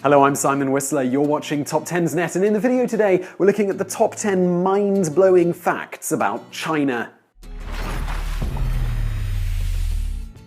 Hello, I'm Simon Whistler. You're watching Top 10's Net, and in the video today, we're looking at the top 10 mind-blowing facts about China.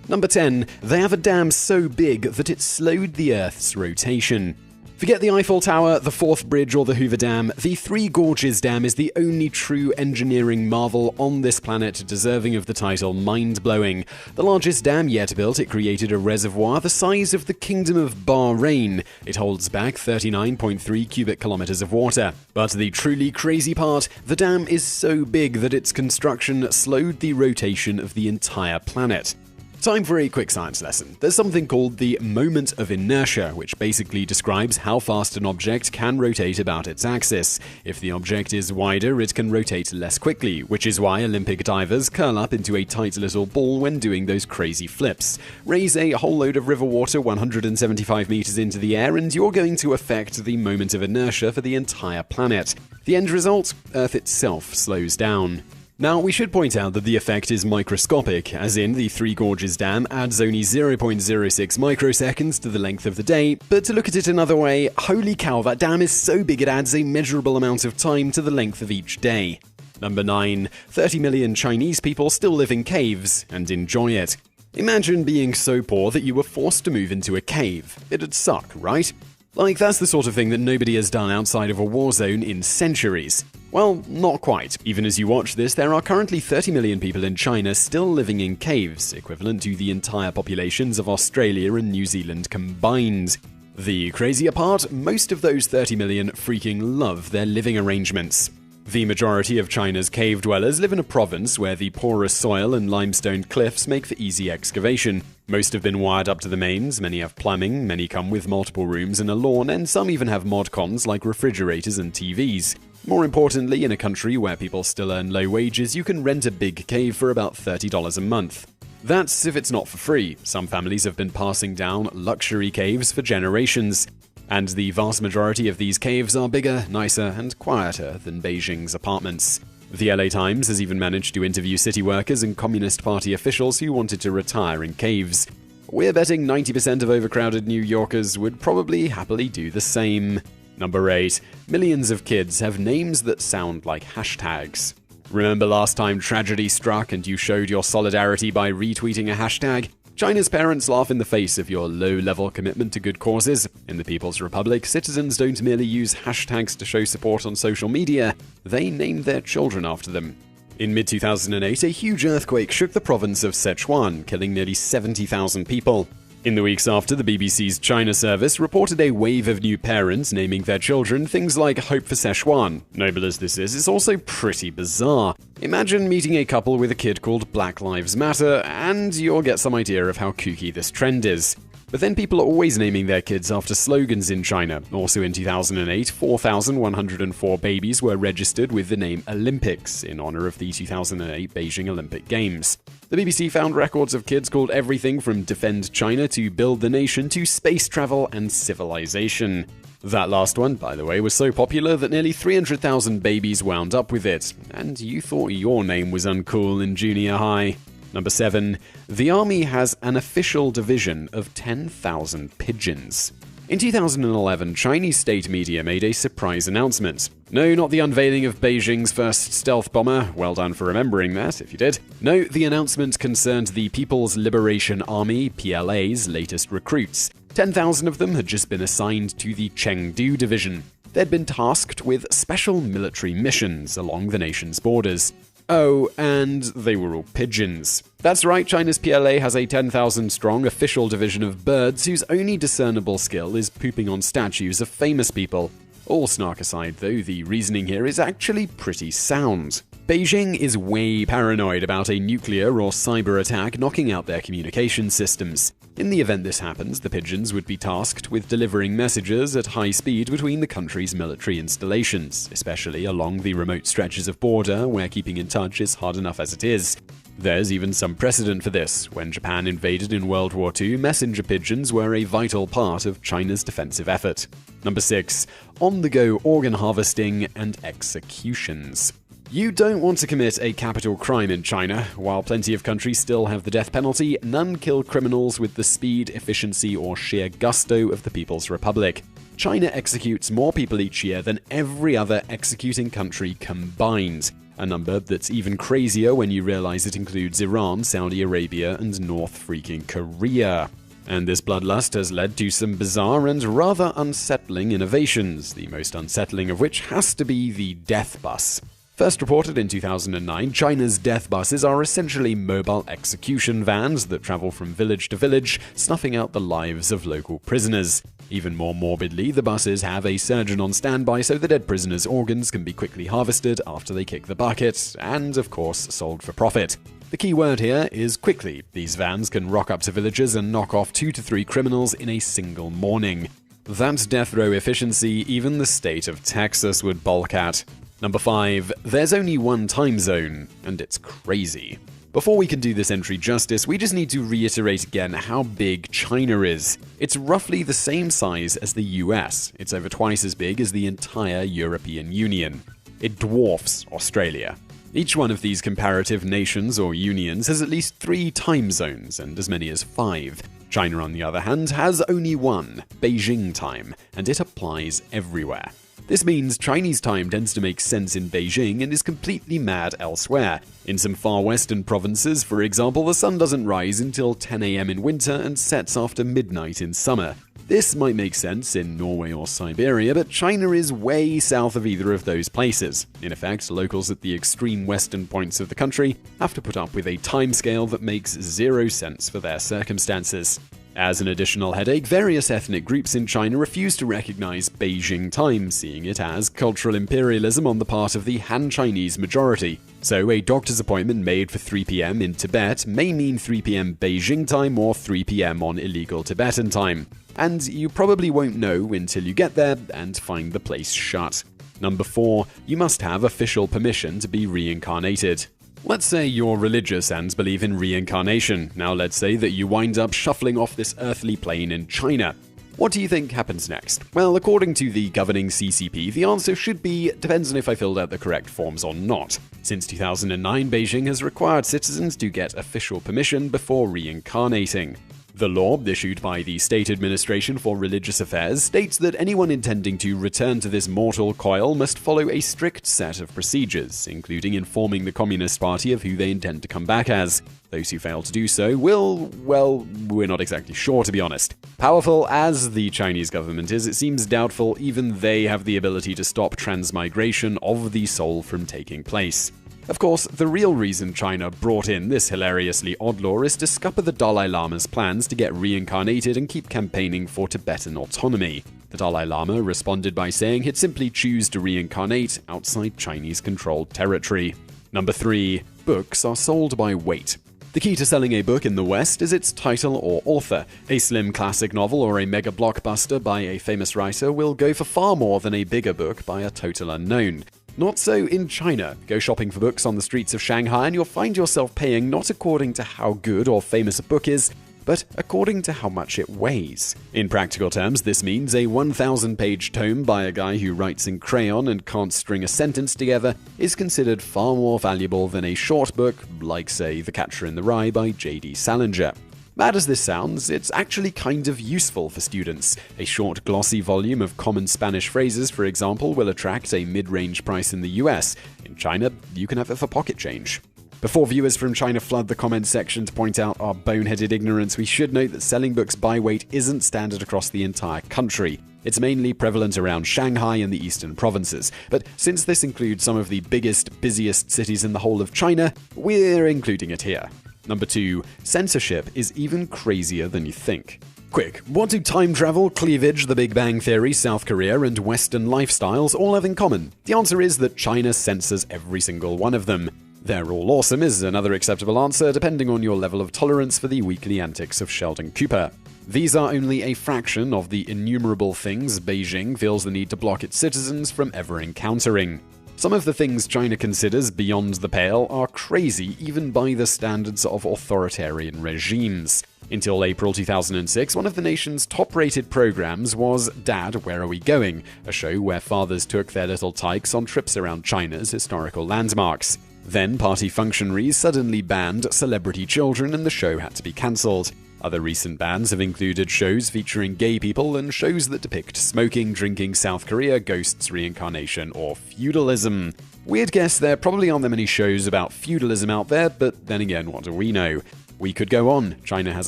Number 10. They have a dam so big that it slowed the Earth's rotation. Forget the Eiffel Tower, the Fourth Bridge, or the Hoover Dam. The Three Gorges Dam is the only true engineering marvel on this planet deserving of the title mind-blowing. The largest dam yet built, it created a reservoir the size of the Kingdom of Bahrain. It holds back 39.3 cubic kilometers of water. But the truly crazy part, the dam is so big that its construction slowed the rotation of the entire planet. Time for a quick science lesson. There's something called the moment of inertia, which basically describes how fast an object can rotate about its axis. If the object is wider, it can rotate less quickly, which is why Olympic divers curl up into a tight little ball when doing those crazy flips. Raise a whole load of river water 175 meters into the air, and you're going to affect the moment of inertia for the entire planet. The end result? Earth itself slows down. Now, we should point out that the effect is microscopic, as in the Three Gorges Dam adds only 0.06 microseconds to the length of the day, but to look at it another way, holy cow, that dam is so big it adds a measurable amount of time to the length of each day. Number 9. 30 million Chinese people still live in caves and enjoy it. Imagine being so poor that you were forced to move into a cave. It'd suck, right? Like, that's the sort of thing that nobody has done outside of a war zone in centuries. Well, not quite. Even as you watch this, there are currently 30 million people in China still living in caves, equivalent to the entire populations of Australia and New Zealand combined. The crazier part, most of those 30 million freaking love their living arrangements. The majority of China's cave dwellers live in a province where the porous soil and limestone cliffs make for easy excavation. Most have been wired up to the mains, many have plumbing, many come with multiple rooms and a lawn, and some even have mod cons like refrigerators and TVs. More importantly, in a country where people still earn low wages, you can rent a big cave for about $30 a month. That's if it's not for free. Some families have been passing down luxury caves for generations. And the vast majority of these caves are bigger, nicer, and quieter than Beijing's apartments. The LA Times has even managed to interview city workers and Communist Party officials who wanted to retire in caves. We're betting 90% of overcrowded New Yorkers would probably happily do the same. Number 8. Millions of kids have names that sound like hashtags. Remember last time tragedy struck and you showed your solidarity by retweeting a hashtag? China's parents laugh in the face of your low-level commitment to good causes. In the People's Republic, citizens don't merely use hashtags to show support on social media, they name their children after them. In mid-2008, a huge earthquake shook the province of Sichuan, killing nearly 70,000 people. In the weeks after, the BBC's China service reported a wave of new parents naming their children things like Hope for Sichuan. Noble as this is, it's also pretty bizarre. Imagine meeting a couple with a kid called Black Lives Matter, and you'll get some idea of how kooky this trend is. But then people are always naming their kids after slogans in China. Also in 2008, 4,104 babies were registered with the name Olympics in honor of the 2008 Beijing Olympic Games. The BBC found records of kids called everything from Defend China to Build the Nation to Space Travel and Civilization. That last one, by the way, was so popular that nearly 300,000 babies wound up with it, and you thought your name was uncool in junior high. Number 7. The army has an official division of 10,000 pigeons. In 2011, Chinese state media made a surprise announcement. No, not the unveiling of Beijing's first stealth bomber. Well done for remembering that, if you did. No, the announcement concerned the People's Liberation Army, PLA's latest recruits. 10,000 of them had just been assigned to the Chengdu Division. They'd been tasked with special military missions along the nation's borders. Oh, and they were all pigeons. That's right, China's PLA has a 10,000-strong official division of birds whose only discernible skill is pooping on statues of famous people. All snark aside, though, the reasoning here is actually pretty sound. Beijing is way paranoid about a nuclear or cyber attack knocking out their communication systems. In the event this happens, the pigeons would be tasked with delivering messages at high speed between the country's military installations, especially along the remote stretches of border where keeping in touch is hard enough as it is. There's even some precedent for this. When Japan invaded in World War II, messenger pigeons were a vital part of China's defensive effort. Number 6. On-the-go organ harvesting and executions. You don't want to commit a capital crime in China. While plenty of countries still have the death penalty, none kill criminals with the speed, efficiency, or sheer gusto of the People's Republic. China executes more people each year than every other executing country combined, a number that's even crazier when you realize it includes Iran, Saudi Arabia, and North freaking Korea. And this bloodlust has led to some bizarre and rather unsettling innovations, the most unsettling of which has to be the death bus. First reported in 2009, China's death buses are essentially mobile execution vans that travel from village to village, snuffing out the lives of local prisoners. Even more morbidly, the buses have a surgeon on standby so the dead prisoners' organs can be quickly harvested after they kick the bucket, and of course sold for profit. The key word here is quickly. These vans can rock up to villages and knock off 2 to 3 criminals in a single morning. That's death row efficiency even the state of Texas would balk at. Number 5. There's only one time zone, and it's crazy. Before we can do this entry justice, we just need to reiterate again how big China is. It's roughly the same size as the US. It's over twice as big as the entire European Union. It dwarfs Australia. Each one of these comparative nations or unions has at least 3 time zones and as many as 5. China, on the other hand, has only one, Beijing time, and it applies everywhere. This means Chinese time tends to make sense in Beijing and is completely mad elsewhere. In some far western provinces, for example, the sun doesn't rise until 10 a.m. in winter and sets after midnight in summer. This might make sense in Norway or Siberia, but China is way south of either of those places. In effect, locals at the extreme western points of the country have to put up with a timescale that makes 0 sense for their circumstances. As an additional headache, various ethnic groups in China refuse to recognize Beijing time, seeing it as cultural imperialism on the part of the Han Chinese majority. So a doctor's appointment made for 3 p.m. in Tibet may mean 3 p.m. Beijing time or 3 p.m. on illegal Tibetan time. And you probably won't know until you get there and find the place shut. Number 4. You must have official permission to be reincarnated. Let's say you're religious and believe in reincarnation. Now let's say that you wind up shuffling off this earthly plane in China. What do you think happens next? Well, according to the governing CCP, the answer should be depends on if I filled out the correct forms or not. Since 2009, Beijing has required citizens to get official permission before reincarnating. The law, issued by the State Administration for Religious Affairs, states that anyone intending to return to this mortal coil must follow a strict set of procedures, including informing the Communist Party of who they intend to come back as. Those who fail to do so will, well, we're not exactly sure, to be honest. Powerful as the Chinese government is, it seems doubtful even they have the ability to stop transmigration of the soul from taking place. Of course, the real reason China brought in this hilariously odd law is to scupper the Dalai Lama's plans to get reincarnated and keep campaigning for Tibetan autonomy. The Dalai Lama responded by saying he'd simply choose to reincarnate outside Chinese-controlled territory. Number 3. Books are sold by weight. The key to selling a book in the West is its title or author. A slim classic novel or a mega blockbuster by a famous writer will go for far more than a bigger book by a total unknown. Not so in China. Go shopping for books on the streets of Shanghai and you'll find yourself paying not according to how good or famous a book is, but according to how much it weighs. In practical terms, this means a 1,000-page tome by a guy who writes in crayon and can't string a sentence together is considered far more valuable than a short book like, say, The Catcher in the Rye by J.D. Salinger. Bad as this sounds, it's actually kind of useful for students. A short, glossy volume of common Spanish phrases, for example, will attract a mid-range price in the US. In China, you can have it for pocket change. Before viewers from China flood the comments section to point out our boneheaded ignorance, we should note that selling books by weight isn't standard across the entire country. It's mainly prevalent around Shanghai and the eastern provinces. But since this includes some of the biggest, busiest cities in the whole of China, we're including it here. Number 2. Censorship is even crazier than you think. Quick, what do time travel, cleavage, The Big Bang Theory, South Korea, and Western lifestyles all have in common? The answer is that China censors every single one of them. They're all awesome is another acceptable answer, depending on your level of tolerance for the weekly antics of Sheldon Cooper. These are only a fraction of the innumerable things Beijing feels the need to block its citizens from ever encountering. Some of the things China considers beyond the pale are crazy even by the standards of authoritarian regimes. Until April 2006, one of the nation's top-rated programs was Dad, Where Are We Going?, a show where fathers took their little tykes on trips around China's historical landmarks. Then party functionaries suddenly banned celebrity children and the show had to be cancelled. Other recent bans have included shows featuring gay people and shows that depict smoking, drinking, South Korea, ghosts, reincarnation, or feudalism. Weird guess, there probably aren't that many shows about feudalism out there, but then again, what do we know? We could go on. China has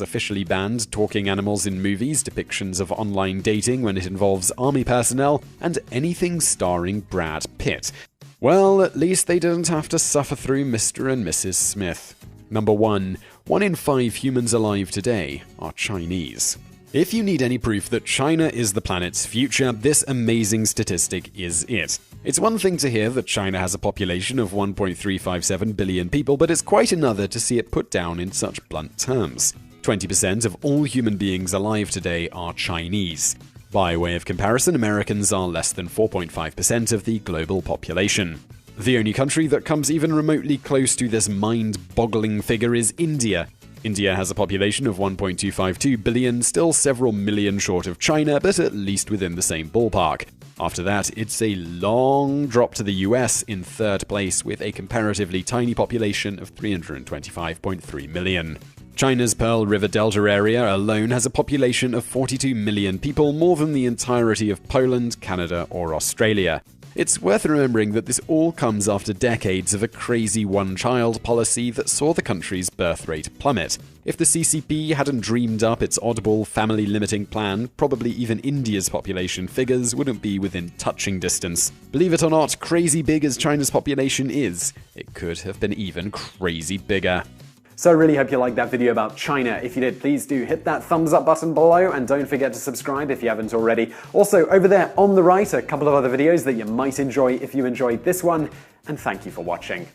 officially banned talking animals in movies, depictions of online dating when it involves army personnel, and anything starring Brad Pitt. Well, at least they didn't have to suffer through Mr. and Mrs. Smith. Number 1. 1 in 5 humans alive today are Chinese. If you need any proof that China is the planet's future, this amazing statistic is it. It's one thing to hear that China has a population of 1.357 billion people, but it's quite another to see it put down in such blunt terms. 20% of all human beings alive today are Chinese. By way of comparison, Americans are less than 4.5% of the global population. The only country that comes even remotely close to this mind-boggling figure is India. India has a population of 1.252 billion, still several million short of China, but at least within the same ballpark. After that, it's a long drop to the US in third place with a comparatively tiny population of 325.3 million. China's Pearl River Delta area alone has a population of 42 million people, more than the entirety of Poland, Canada, or Australia. It's worth remembering that this all comes after decades of a crazy one-child policy that saw the country's birth rate plummet. If the CCP hadn't dreamed up its oddball family-limiting plan, probably even India's population figures wouldn't be within touching distance. Believe it or not, crazy big as China's population is, it could have been even crazy bigger. So I really hope you liked that video about China. If you did, please do hit that thumbs up button below and don't forget to subscribe if you haven't already. Also, over there on the right, a couple of other videos that you might enjoy if you enjoyed this one, and thank you for watching.